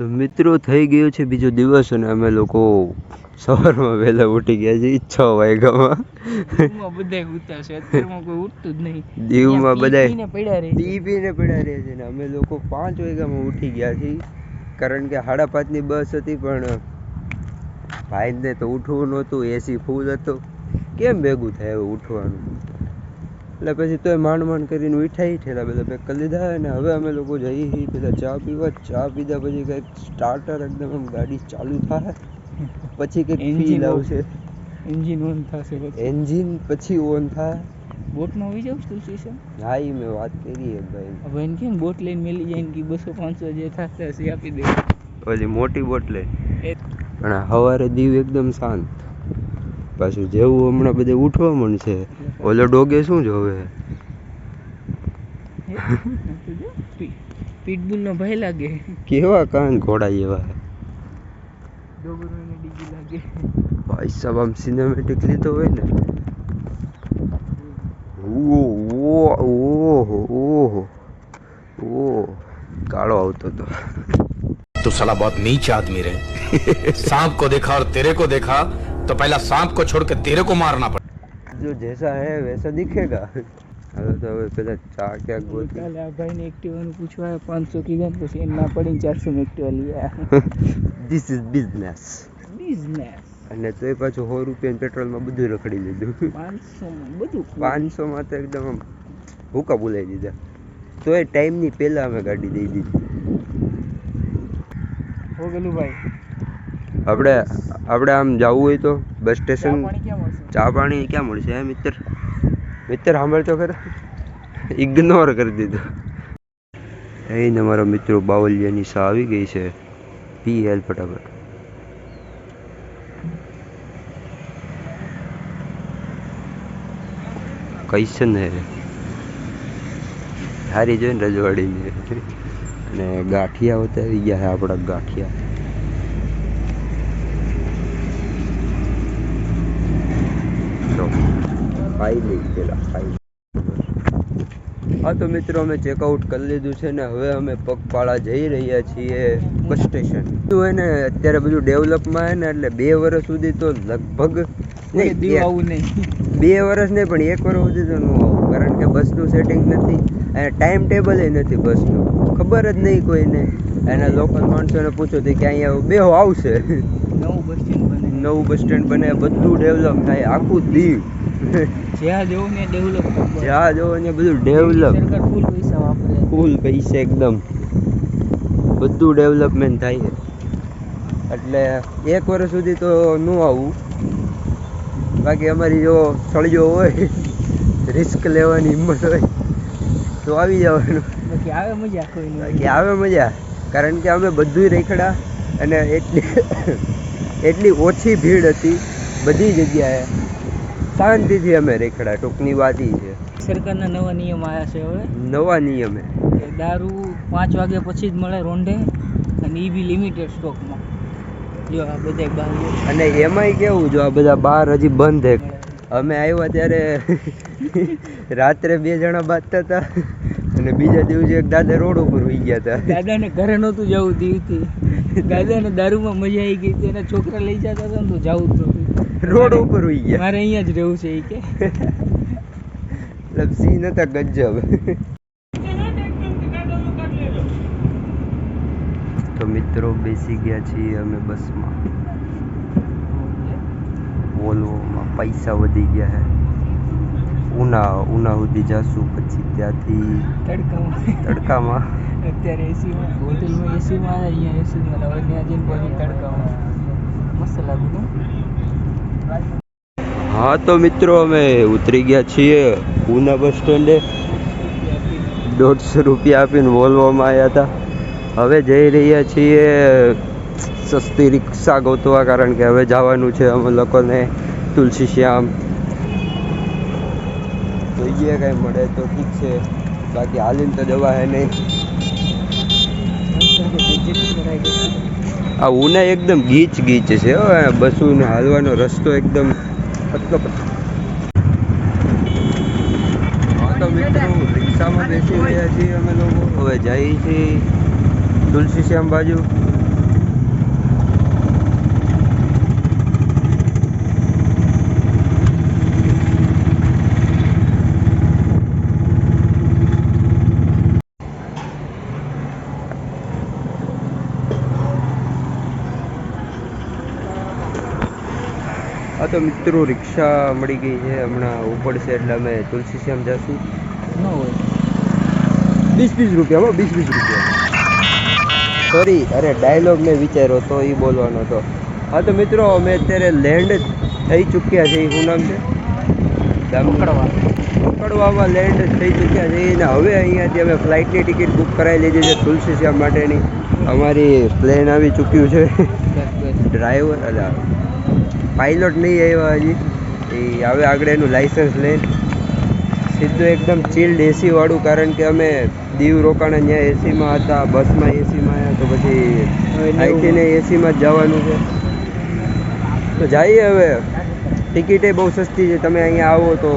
તો મિત્રો થઈ ગયો છે બીજો દિવસ અને અમે લોકો સવારમાં વહેલા ઉઠી ગયા છીએ 6 વાગ્યામાં. દીવમાં બધા પી પીને પડ્યા રહે છે ને અમે લોકો 5 વાગ્યામાં ઉઠી ગયા છીએ કારણ કે 5:30ની બસ હતી પણ ભાઈને તો ઉઠવું નહોતું, એસી ફૂલ હતો, કેમ ભેગું થાય હવે ઉઠવાનું. એટલે પછી તોય માંડ કરીને ઉઠાઈ ઠેલા બધા પેક કરી લીધા અને હવે અમે લોકો જઈએ છીએ પેલા ચા પીવા. ચા પીધા પછી કંઈક સ્ટાર્ટર એકદમ આમ ગાડી ચાલુ થાય પછી કંઈક ફીલ આવશે, એન્જિન ઓન થશે, એન્જિન પછી ઓન થાય. બોટમાં આવી જાવ સ્ટેશન. હા એ મેં વાત કરી ભાઈ. હવે એને કેમ બોટ લઈને મેલી જાય ને કે 200-500 જે થશે એ આપી દે, ઓલી મોટી બોટ લઈ. પણ સવારે દીવ એકદમ શાંત. પાછું જેવું હમણાં બધે ઉઠવા મળશે ઓલો ડોગે શું જોવે પીટબુલ નો ભય લાગે. કેવા કાન ઘોડા એવા ડોગરોને ડીજી લાગે ભાઈ સાહેબ. આમ સિનેમેટિક લીધો હોય ને ઓહો કાળો આવતો હતો. तो साला बहुत नीच आदमी रहे. सांप को देखा और तेरे को देखा तो पहला सांप को छोड़ के तेरे को मारना पड़ा. जो जैसा है वैसा दिखेगा. હવે તો હવે પેલા ચા ક્યાંક ગોતી. કાલે આ ભાઈને એક્ટિવાનું પૂછવા 500 કીધા પછી એને ના પડીને 400 માં એક્ટિવા લઈ આવ્યા. This is business. અને તોય પાછું 100 રૂપિયા પેટ્રોલમાં બધું રખડી લીધું. 500 માં બધું 500 માં તો એકદમ આમ હુકા બોલાવી દીધા. તોય ટાઈમની પહેલા અમે ગાડી દઈ દીધી. હો ગલું ભાઈ. આપણે આમ જવું હોય તો બસ સ્ટેશન ચા પાણી ચા પાણી ક્યાં મળશે? ક્યાં મળશે હે મિત્ર? સાંભળતો ખરા, ઇગ્નોર કરી દીધું. એને મારા મિત્રો બાવલિયાની સા આવી ગઈ છે, પી હેલ ફટાફટ. કૈસન હે હારી જોઈને રજવાડીને અને ગાંઠિયા હોતા આવી ગયા છે આપણા ગાંઠિયા. ખાઈ લઈ પેલા ખાઈ. હા તો મિત્રો અમે ચેકઆઉટ કરી લીધું છે ને હવે અમે પગપાળા જઈ રહ્યા છીએ બસ સ્ટેશન. શું હોય ને અત્યારે બધું ડેવલપમાં છે ને એટલે 2 વર્ષ સુધી તો લગભગ દીવ આવું નહીં. 2 વર્ષ નહીં પણ 1 વર્ષ સુધી તો ન આવું કારણ કે બસનું સેટિંગ નથી અને ટાઈમ ટેબલ નથી બસનું, ખબર જ નહીં કોઈને. એના લોકલ માણસોને પૂછો તો કે અહીંયા બેહો આવશે. નવું બસ સ્ટેન્ડ બને, બધું ડેવલપ થાય, આખું દીવ જ્યાં જોવો ને ડેવલપ, જ્યાં જોવો ને બધું ડેવલપ. સરકાર ફૂલ પૈસા વાપરે, ફૂલ પૈસા એકદમ બધું ડેવલપમેન્ટ થાય એટલે 1 વર્ષ સુધી તો ન આવું. બાકી અમારી જો સળિયો હોય, રિસ્ક લેવાની હિંમત હોય તો આવી જવાનું. બાકી આવે મજા, કોઈ નહીં. બાકી આવે મજા કારણ કે અમે બધું રેખડા અને એટલી ઓછી ભીડ હતી બધી જગ્યાએ, શાંતિથી અમે રેખડા. ટૂંકની વાત એ છે સરકારના નવા નિયમ આવ્યા છે હવે. નવા નિયમે દારૂ 5 વાગ્યા પછી જ મળે રોંઢે અને એ બી લિમિટેડ સ્ટોકમાં. જો આ બધા બહાર અને એમાંય કેવું, જો આ બધા બહાર હજી બંધ છે. અમે આવ્યા ત્યારે રાત્રે 2 જણા બાંધતા હતા અને બીજા દિવસે એક દાદા રોડ ઉપર હોઈ ગયા હતા. દાદાને ઘરે નહોતું જવું દીવથી, દાદાને દારૂમાં મજા આવી ગઈ હતી, એના છોકરા લઈ જતા હતા ને તો જવું જ નહોતું, રોડ ઉપર હોઈ ગયા. મારે અહીંયા જ રહેવું છે એ કે. મતલબ સીન હતા ગજબ. તો મિત્રો બેસી ગયા છીએ અમે બસમાં. વોલ્વોમાં પૈસા વધી ગયા છે. ઉના સુધી જાશું પછી ત્યાંથી તડકામાં અત્યારે એસીમાં, હોટેલમાં એસીમાં, અહીંયા એસીમાં, હવે ત્યાં જઈને પછી તડકામાં મસ્ત લાગ્યું. હા તો મિત્રો અમે ઉતરી ગયા છીએ ઉના બસ સ્ટેન્ડે. 150 રૂપિયા આપીને વોલ્વોમાં આવ્યા હતા. હવે જઈ રહ્યા છીએ સસ્તી રિક્ષા ગોતવા કારણ કે હવે જવાનું છે અમે લોકોને તુલસી શ્યામ. જોઈએ કાંઈ મળે તો ઠીક છે, બાકી હાલીને તો જવા હે નહીં. આ ઉના એકદમ ગીચ છે બસુને હાલવાનો રસ્તો એકદમ પતલો. હા તો મિત્રો રિક્ષામાં બેસી રહ્યા છીએ અમે લોકો. હવે જઈએ છીએ તુલસી શ્યામ બાજુ. હા તો મિત્રો રિક્ષા મળી ગઈ છે, હમણાં ઉપડશે એટલે અમે તુલસી શ્યામ જશું. ન હોય 20 રૂપિયા, 20 રૂપિયા. સોરી, અરે ડાયલોગ મેં વિચાર્યો તો એ બોલવાનો હતો. હા તો મિત્રો અમે અત્યારે લેન્ડ થઈ ચૂક્યા છે. શું નામ છે? પકડવામાં લેન્ડ થઈ ચૂક્યા છે ને હવે અહીંયાથી અમે ફ્લાઇટની ટિકિટ બુક કરાવી લીધી છે તુલસી શ્યામ માટેની. અમારી પ્લેન આવી ચૂક્યું છે. ડ્રાઈવર અલા પાયલોટ નહીં આવ્યા હજી, એ આવે આગળ એનું લાઇસન્સ લઈને સીધું એકદમ ચીલ્ડ એસી વાળું, કારણ કે અમે દીવ રોકાણા ત્યાં એસીમાં હતા, બસમાં એસીમાં આવ્યા તો પછી અહીંથી ને એસીમાં જ જવાનું છે. તો જઈએ હવે. ટિકિટે બહુ સસ્તી છે, તમે અહીંયા આવો તો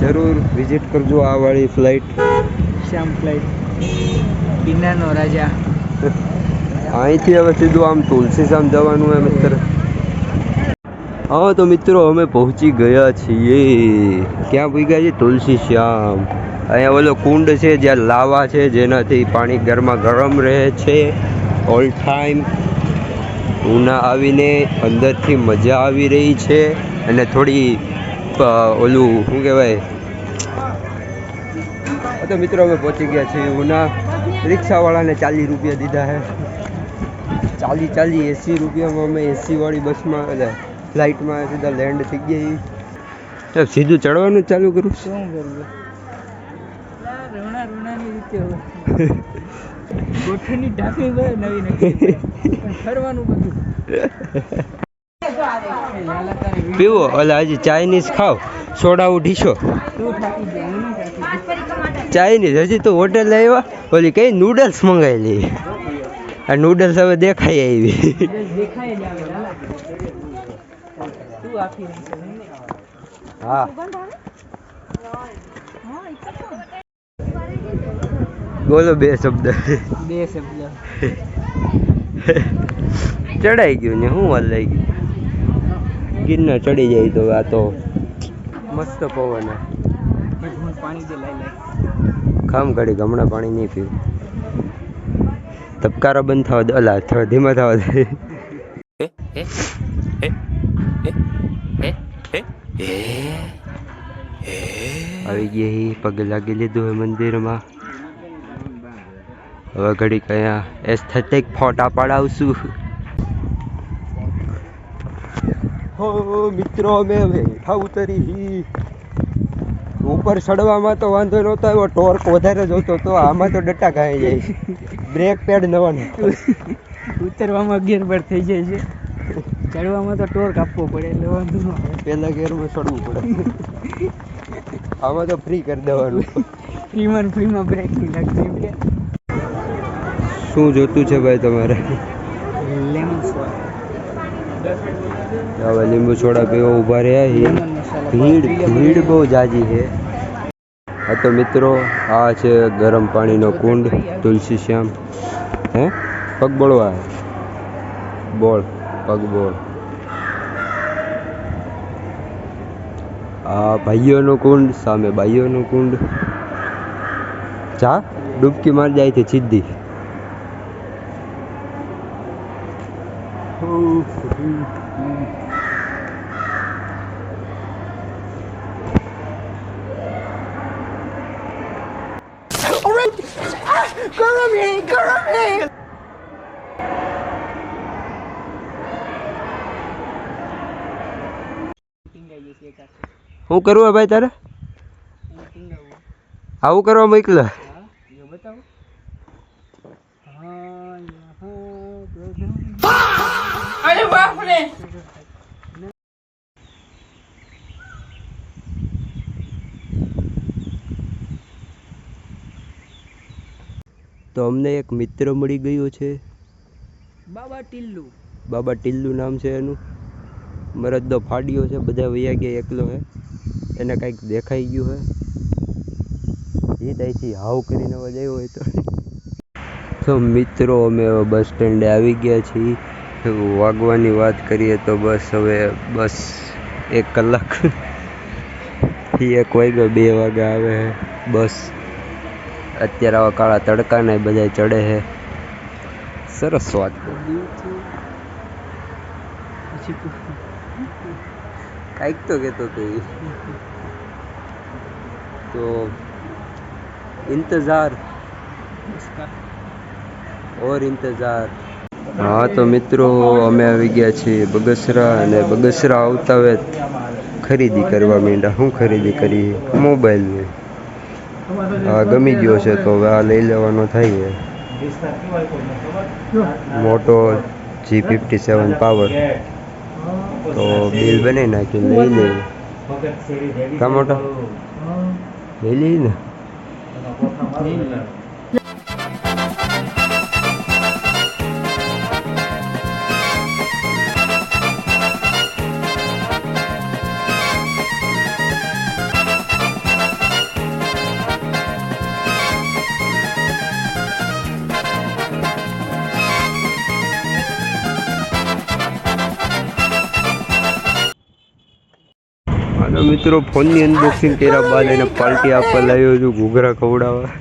જરૂર વિઝિટ કરજો આ વાળી ફ્લાઇટ. શ્યામ ફ્લાઇટ, બીનાનો રાજા. અહીંથી હવે સીધું આમ તુલસી શ્યામ જવાનું હોય મિત્ર. હા તો મિત્રો અમે પહોંચી ગયા છીએ. ક્યાં પહોંચ્યા છીએ? તુલસી શ્યામ. અહીંયા ઓલો કુંડ છે જ્યાં લાવા છે, જેનાથી પાણી ગરમા ગરમ રહે છે ઓલ ટાઈમ. ઉના આવીને અંદરથી મજા આવી રહી છે અને થોડી ઓલું શું કહેવાય. તો મિત્રો અમે પહોંચી ગયા છીએ ઉના. રિક્ષાવાળાને 40 રૂપિયા દીધા છે. 40 80 રૂપિયામાં અમે એસી વાળી બસમાં એટલે ફ્લાઇટમાં સીધા લેન્ડ થઈ ગઈ. સીધું ચડવાનું ચાલુ કરું. શું કરવું? રોણાની રીતે ગોઠણની ઢાંકણી હોય નવી નવી ફરવાનું બધું. પીવો ઓલા હજી ચાઇનીઝ ખાવ, સોડા ઉઠીશો. ચાઇનીઝ હજી તો હોટેલ આવ્યા, ઓલી કઈ નૂડલ્સ મંગાવી લઈ. આ નૂડલ્સ હવે દેખાઈ આવી. હા બોલો બે શબ્દ. ચડાઈ ગયું ને શું વાર લઈ ગયું. ગિરનાર ચડી જાય તો આ તો મસ્ત પવન. પાણી દે લાઈ ખામ ઘડી હમણાં પાણી નહીં પીવું. ધબકારા બંધ થવા દે, અલા થોડા ધીમા થવા દે. આવી ગઈ, પગે લાગી લીધું હોય મંદિરમાં. હવે ઘડી કયા એસ્થેટિક ફોટા પડાવશું. હો મિત્રો અમે હેઠા ઉતરી. ઉપર ચડવામાં તો વાંધો નહોતો આવ્યો, ટોર્ક વધારે જોતો તો આમાં તો ડટ્ટા ખાઈ જાય. બ્રેક પેડ નવા ઉતરવામાં ગિયર પર થઈ જાય છે, ચડવામાં તો ટોર્ક આપવો પડે એટલે વાંધો ન આવે. પહેલા ગિયરમાં ચડવું પડે, આમાં તો ફ્રી કરી દેવાનું. ફ્રીમાં બ્રેક નહીં લાગતી એટલે. શું જોતું છે ભાઈ તમારે? હવે લીંબુ સોડા પીવા ઊભા રહ્યા. ભીડ બહુ જાજી છે. હા તો મિત્રો આ છે ગરમ પાણીનો કુંડ તુલસી શ્યામ. હે પગ બોળવા બોળ પગ બોળ. આ ભાઈઓનો કુંડ, સામે ભાઈઓનો કુંડ. જા ડૂબકી માર જાય છે સીધી. શું કરવું ભાઈ તારે? આવું કરવા મોકલા. અરે બાપ રે. તો અમને એક મિત્ર મળી ગયો છે, બાબા ટિલ્લુ. બાબા ટિલ્લુ નામ છે એનું. મરદો ફાડ્યો છે, બધા વૈયા ગયા, એકલો હે. એને કંઈક દેખાઈ ગયું હે. એ ત્યાંથી હાવ કરીને આવ્યો હોય તો મિત્રો અમે બસ સ્ટેન્ડે આવી ગયા છીએ. વાગવાની વાત કરીએ તો બસ હવે 1 કલાક 1 વાગ્યો 2 વાગે આવે છે બસ. અત્યારે આવા કાળા તડકાને બધા ચડે છે. સરસ વાત. કાંઈક તો કહેતો હતો એ. તો ઇંતજાર ઓર ઇંતજાર. હા તો મિત્રો અમે આવી ગયા છીએ બગસરા, અને બગસરા આવતા હવે ખરીદી કરવા માંડ્યા. શું ખરીદી કરી? મોબાઈલની. આ ગમી ગયો છે તો હવે આ લઈ લેવાનો થાય છે. મોટો G57 પાવર. તો બિલ બનાવી નાખ્યું, લઈ લઈએ. કા મોટા લઈ લઈએ ને. મિત્રો ફોનની અનબોક્સિંગ કર્યા બાદ એને પાર્ટી આપવા લાવ્યો છું ઘૂઘરા ખવડાવવા.